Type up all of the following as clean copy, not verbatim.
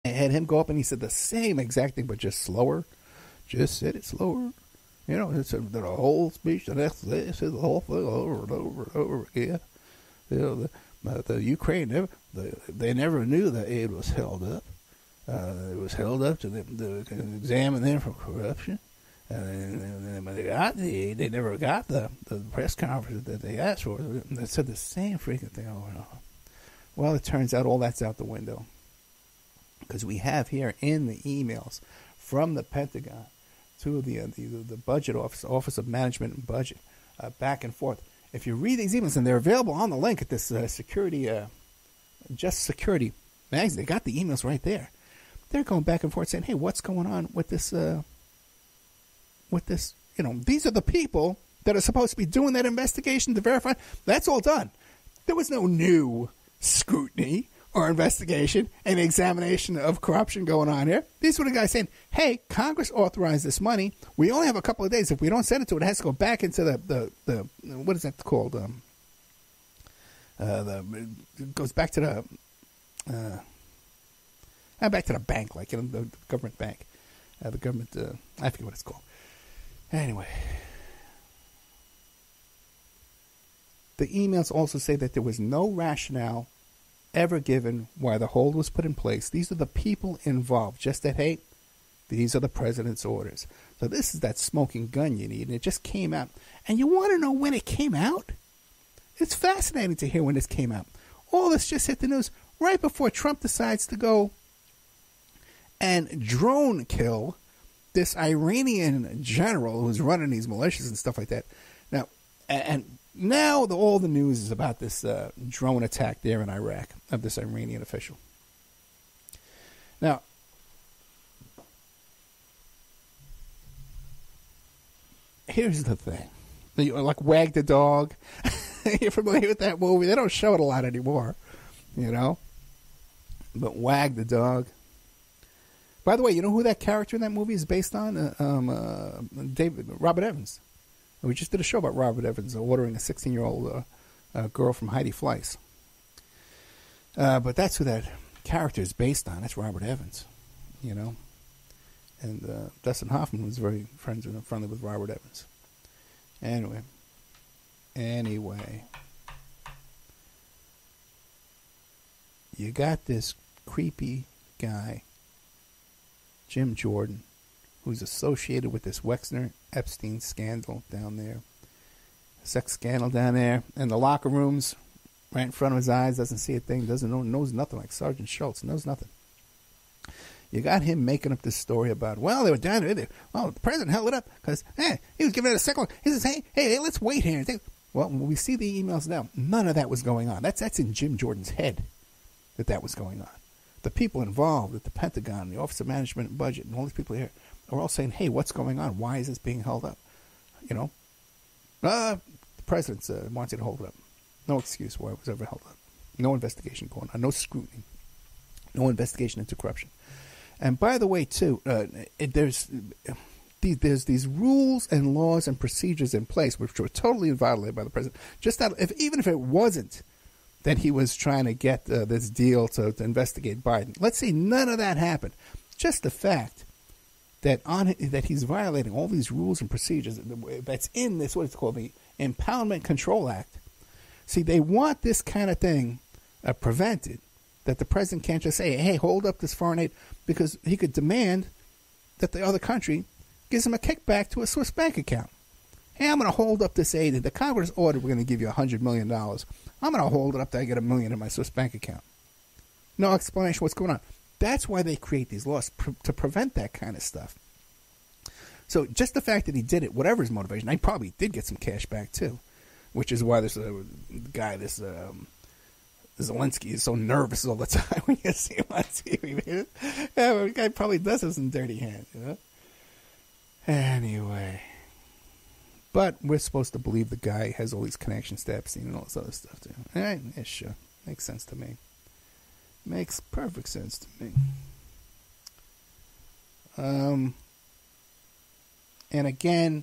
I had him go up and he said the same exact thing, but just slower. Just said it slower. You know, it's the whole speech, the next day, it says the whole thing over and over and over again. You know, the Ukraine, they never knew that aid was held up. It was held up to examine them for corruption. And when they got the aid, they never got the press conference that they asked for. They said the same freaking thing over and over. Well, it turns out all that's out the window. Because we have here in the emails from the Pentagon to the budget office, Office of Management and Budget, back and forth. If you read these emails, and they're available on the link at this Just Security magazine, they got the emails right there. They're going back and forth saying, hey, what's going on with this, you know, these are the people that are supposed to be doing that investigation to verify. That's all done. There was no new scrutiny or investigation and examination of corruption going on here. These were the guys saying, hey, Congress authorized this money. We only have a couple of days. If we don't send it to it, it has to go back into the what is that called? It goes back to the bank, like, you know, the government bank. The government, I forget what it's called. Anyway. The emails also say that there was no rationale ever given why the hold was put in place. These are the people involved. Just that, hey, these are the president's orders. So this is that smoking gun you need, and it just came out. And you want to know when it came out? It's fascinating to hear when this came out. All this just hit the news right before Trump decides to go and drone kill this Iranian general who's running these militias and stuff like that. Now, now all the news is about this drone attack there in Iraq of this Iranian official. Now, here's the thing. Like Wag the Dog. You're familiar with that movie? They don't show it a lot anymore, you know. But Wag the Dog. By the way, you know who that character in that movie is based on? Robert Evans. We just did a show about Robert Evans ordering a 16-year-old girl from Heidi Fleiss. But that's who that character is based on. That's Robert Evans, you know. And Dustin Hoffman was very friendly with Robert Evans. Anyway. You got this creepy guy, Jim Jordan, who's associated with this Wexner-Epstein scandal down there. Sex scandal down there. In the locker rooms, right in front of his eyes, doesn't see a thing, knows nothing, like Sergeant Schultz, knows nothing. You got him making up this story about, well, they were down there. Well, the president held it up because, he was giving it a second. He says, hey, let's wait here. Well, when we see the emails now, none of that was going on. That's in Jim Jordan's head that was going on. The people involved at the Pentagon, the Office of Management and Budget, and all these people here are all saying, hey, what's going on? Why is this being held up? You know? The president wants you to hold it up. No excuse why it was ever held up. No investigation going on. No scrutiny. No investigation into corruption. And by the way, too, there's these rules and laws and procedures in place which were totally violated by the president. Even if it wasn't that he was trying to get this deal to investigate Biden. Let's say none of that happened. Just the fact that that he's violating all these rules and procedures that's in this, what it's called, the Impoundment Control Act. See, they want this kind of thing prevented, that the president can't just say, hey, hold up this foreign aid, because he could demand that the other country gives him a kickback to a Swiss bank account. Hey, I'm going to hold up this aid. The Congress ordered we're going to give you $100 million. I'm going to hold it up till I get $1 million in my Swiss bank account. No explanation what's going on. That's why they create these laws, to prevent that kind of stuff. So just the fact that he did it, whatever his motivation, he probably did get some cash back too, which is why this guy, Zelensky, is so nervous all the time when you see him on TV. The guy probably does have some dirty hands, you know? Anyway. But we're supposed to believe the guy has all these connections to Epstein and all this other stuff too. All right, yeah, sure. Makes sense to me. Makes perfect sense to me. And again,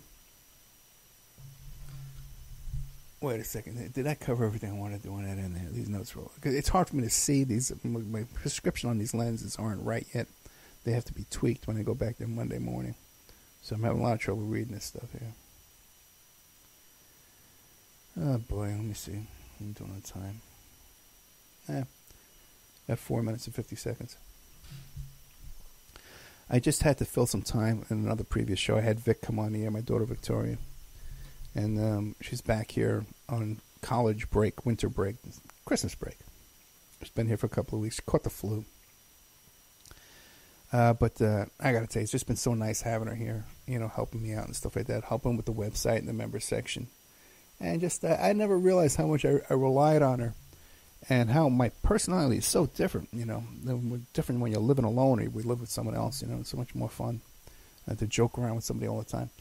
Wait a second. Did I cover everything I wanted to do on that end there? These notes were... Cause it's hard for me to see these. My prescription on these lenses aren't right yet. They have to be tweaked when I go back there Monday morning. So I'm having a lot of trouble reading this stuff here. Oh, boy. Let me see. I'm doing on time. At 4 minutes and 50 seconds. I just had to fill some time in another previous show. I had Vic come on the air, my daughter Victoria. And she's back here on college break, winter break, Christmas break. She's been here for a couple of weeks. She caught the flu. But I got to tell you, it's just been so nice having her here, helping me out and stuff like that, helping with the website and the member section. And just, I never realized how much I relied on her and how my personality is so different, different when you're living alone or we live with someone else, it's so much more fun to joke around with somebody all the time.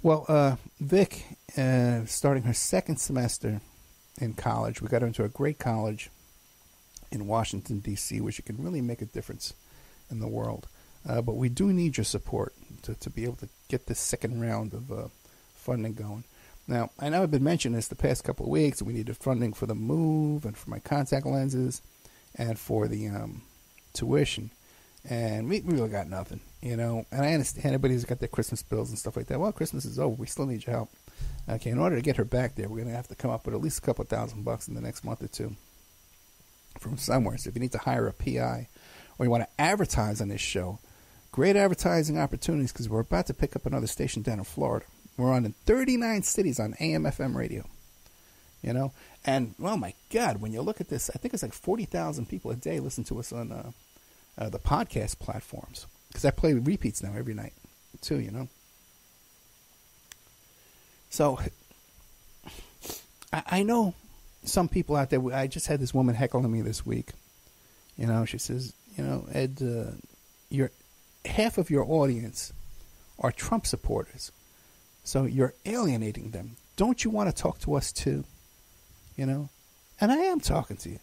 Well, Vic, starting her second semester in college, we got her into a great college in Washington, D.C., where she can really make a difference in the world. But we do need your support to be able to get this second round of funding going. Now, I know I've been mentioning this the past couple of weeks. We needed funding for the move and for my contact lenses and for the tuition. And we really got nothing, And I understand everybody's got their Christmas bills and stuff like that. Well, Christmas is over. We still need your help. Okay, in order to get her back there, we're going to have to come up with at least a couple of $1,000 in the next month or two from somewhere. So if you need to hire a PI or you want to advertise on this show, great advertising opportunities because we're about to pick up another station down in Florida. We're on in 39 cities on AM/FM radio, And, oh, my God, when you look at this, I think it's like 40,000 people a day listen to us on the podcast platforms. Because I play repeats now every night, too, So, I know some people out there. I just had this woman heckling me this week. She says, Ed, half of your audience are Trump supporters. So you're alienating them. Don't you want to talk to us too? And I am talking to you.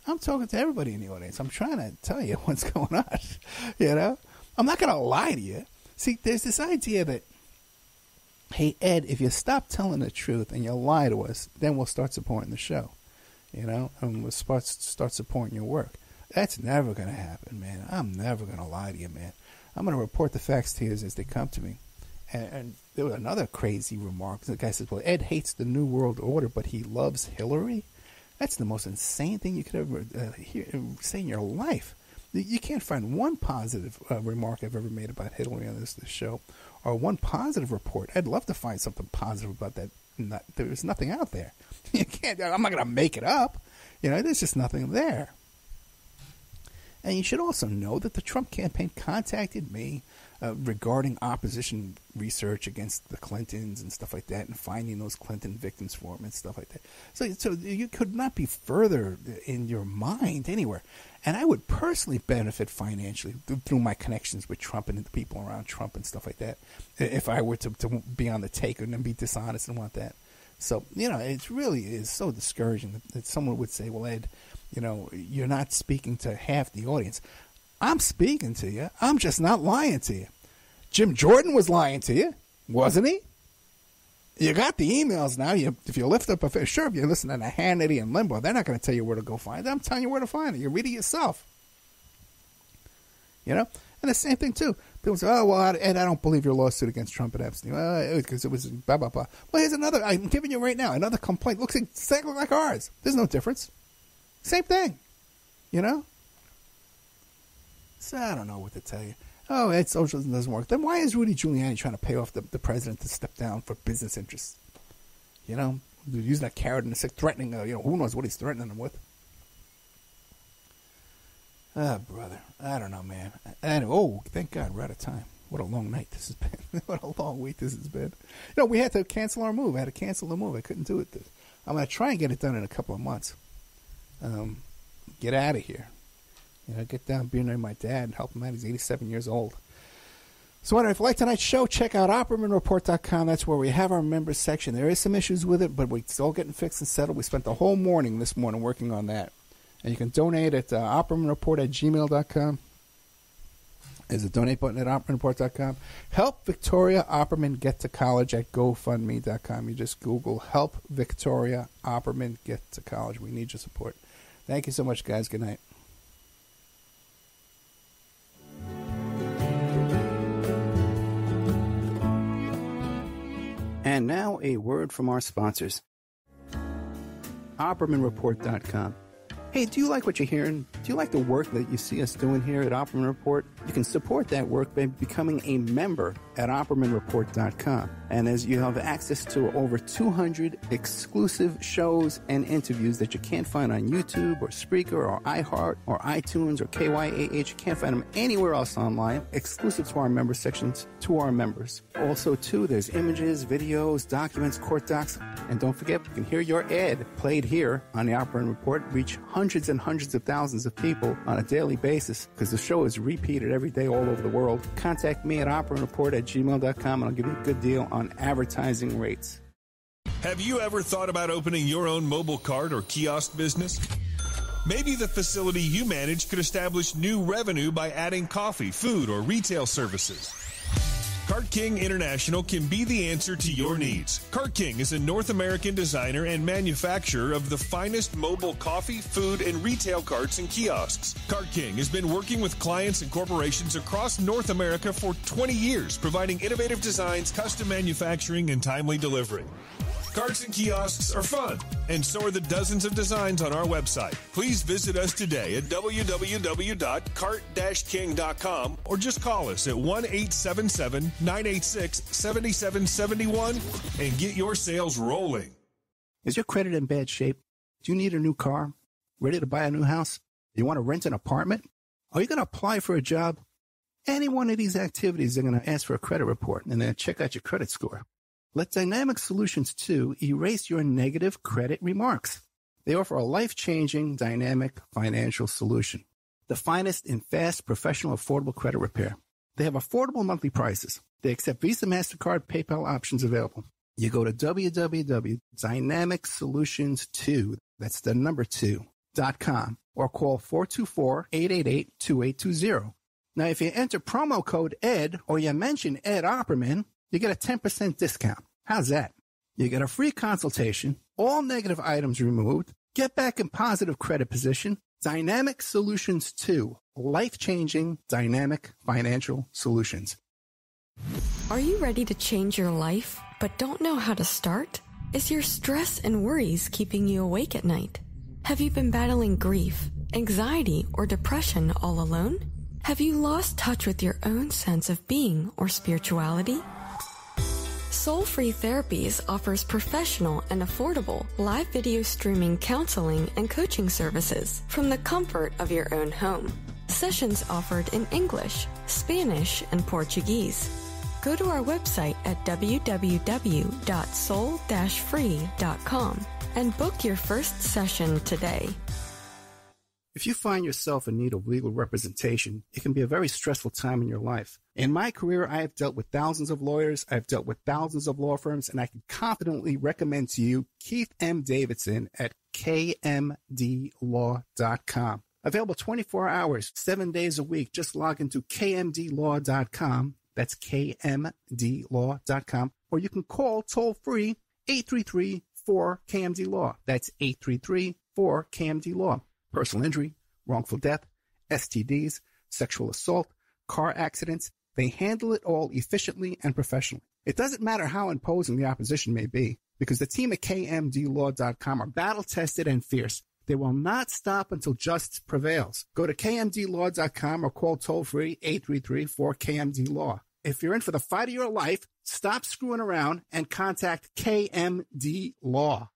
I'm talking to everybody in the audience. I'm trying to tell you what's going on. I'm not going to lie to you. See, there's this idea that, hey, Ed, if you stop telling the truth and you lie to us, then we'll start supporting the show. And we'll start supporting your work. That's never going to happen, man. I'm never going to lie to you, man. I'm going to report the facts to you as they come to me. And there was another crazy remark. The guy says, well, Ed hates the New World Order, but he loves Hillary? That's the most insane thing you could ever say in your life. You can't find one positive remark I've ever made about Hillary on this show, or one positive report. I'd love to find something positive about that. There's nothing out there. You can't. I'm not going to make it up. There's just nothing there. And you should also know that the Trump campaign contacted me regarding opposition research against the Clintons and stuff like that, and finding those Clinton victims for them and stuff like that. So you could not be further in your mind anywhere. And I would personally benefit financially through my connections with Trump and the people around Trump and stuff like that, if I were to be on the take and be dishonest and want that. So, it really is so discouraging that someone would say, well, Ed, you're not speaking to half the audience. I'm speaking to you. I'm just not lying to you. Jim Jordan was lying to you, wasn't he? You got the emails now. If you lift up a finger, sure, if you're listening to Hannity and Limbaugh, they're not going to tell you where to go find it. I'm telling you where to find it. You read it yourself. And the same thing, too. People say, oh, well, Ed, I don't believe your lawsuit against Trump and Epstein. Because it was blah, blah, blah. Well, here's another. I'm giving you right now another complaint. Looks exactly like ours. There's no difference. Same thing. So I don't know what to tell you. Oh, Ed, socialism doesn't work. Then why is Rudy Giuliani trying to pay off the president to step down for business interests? Using that carrot and the stick, threatening, who knows what he's threatening them with. Ah, brother. I don't know, man. And, thank God we're out of time. What a long night this has been. What a long week this has been. We had to cancel our move. I had to cancel the move. I couldn't do it. I'm going to try and get it done in a couple of months. Get out of here. Get down, be near my dad, and help him out. He's 87 years old. So anyway, if you like tonight's show, check out OppermanReport.com. That's where we have our members section. There is some issues with it, but we're still getting fixed and settled. We spent the whole morning this morning working on that. And you can donate at OppermanReport@gmail.com. There's a donate button at OperaReport.com. Help Victoria Opperman get to college at GoFundMe.com. You just Google Help Victoria Opperman get to college. We need your support. Thank you so much, guys. Good night. And now a word from our sponsors. OppermanReport.com. Hey, do you like what you're hearing? Do you like the work that you see us doing here at Opperman Report? You can support that work by becoming a member at OppermanReport.com. And as you have access to over 200 exclusive shows and interviews that you can't find on YouTube or Spreaker or iHeart or iTunes or KYAH. You can't find them anywhere else online, exclusive to our member sections, to our members. Also, too, there's images, videos, documents, court docs. And don't forget, you can hear your ad played here on the Opperman Report, reach hundreds and hundreds of thousands of people on a daily basis because the show is repeated every day all over the world. Contact me at operaReport@gmail.com and I'll give you a good deal on advertising rates. Have you ever thought about opening your own mobile cart or kiosk business? Maybe the facility you manage could establish new revenue by adding coffee, food, or retail services. Cart King International can be the answer to your needs. Cart King is a North American designer and manufacturer of the finest mobile coffee, food, and retail carts and kiosks. Cart King has been working with clients and corporations across North America for 20 years, providing innovative designs, custom manufacturing, and timely delivery. Carts and kiosks are fun, and so are the dozens of designs on our website. Please visit us today at www.cart-king.com or just call us at 1-877-986-7771 and get your sales rolling. Is your credit in bad shape? Do you need a new car? Ready to buy a new house? You want to rent an apartment? Are you going to apply for a job? Any one of these activities, they're going to ask for a credit report and then check out your credit score. Let Dynamic Solutions 2 erase your negative credit remarks. They offer a life-changing, dynamic financial solution. The finest in fast, professional, affordable credit repair. They have affordable monthly prices. They accept Visa, MasterCard, PayPal options available. You go to www.dynamicsolutions2, that's the number 2.com, or call 424-888-2820. Now, if you enter promo code ED or you mention Ed Opperman, you get a 10% discount. How's that? You get a free consultation, all negative items removed, get back in positive credit position. Dynamic Solutions 2, life-changing dynamic financial solutions. Are you ready to change your life but don't know how to start? Is your stress and worries keeping you awake at night? Have you been battling grief, anxiety, or depression all alone? Have you lost touch with your own sense of being or spirituality? Soul Free Therapies offers professional and affordable live video streaming counseling and coaching services from the comfort of your own home. Sessions offered in English, Spanish, and Portuguese. Go to our website at www.soul-free.com and book your first session today. If you find yourself in need of legal representation, it can be a very stressful time in your life. In my career, I have dealt with thousands of lawyers, I've dealt with thousands of law firms, and I can confidently recommend to you Keith M. Davidson at kmdlaw.com. Available 24 hours, 7 days a week. Just log into kmdlaw.com. That's kmdlaw.com. Or you can call toll-free 833-4KMD-LAW. That's 833-4KMD-LAW. Personal injury, wrongful death, STDs, sexual assault, car accidents. They handle it all efficiently and professionally. It doesn't matter how imposing the opposition may be, because the team at kmdlaw.com are battle-tested and fierce. They will not stop until justice prevails. Go to kmdlaw.com or call toll-free 833-4KMD-LAW. If you're in for the fight of your life, stop screwing around and contact KMD Law.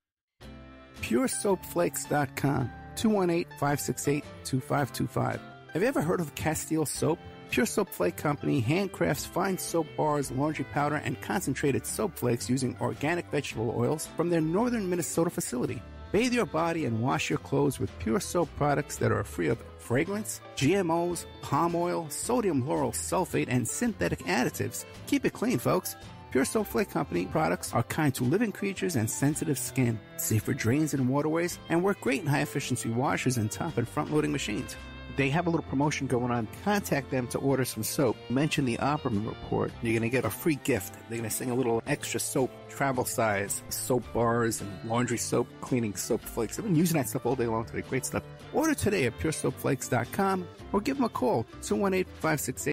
PureSoapFlakes.com. 218-568-2525. Have you ever heard of Castile Soap? Pure Soap Flake Company handcrafts fine soap bars, laundry powder, and concentrated soap flakes using organic vegetable oils from their northern Minnesota facility. Bathe your body and wash your clothes with Pure Soap products that are free of fragrance, GMOs, palm oil, sodium lauryl sulfate, and synthetic additives. Keep it clean, folks. Pure Soap Flake Company products are kind to living creatures and sensitive skin, safe for drains and waterways, and work great in high-efficiency washers and top and front-loading machines. They have a little promotion going on. Contact them to order some soap. Mention the Opperman Report. You're going to get a free gift. They're going to sing a little extra soap, travel size, soap bars and laundry soap, cleaning soap flakes. I've been using that stuff all day long today. Great stuff. Order today at puresoapflakes.com or give them a call, 218-568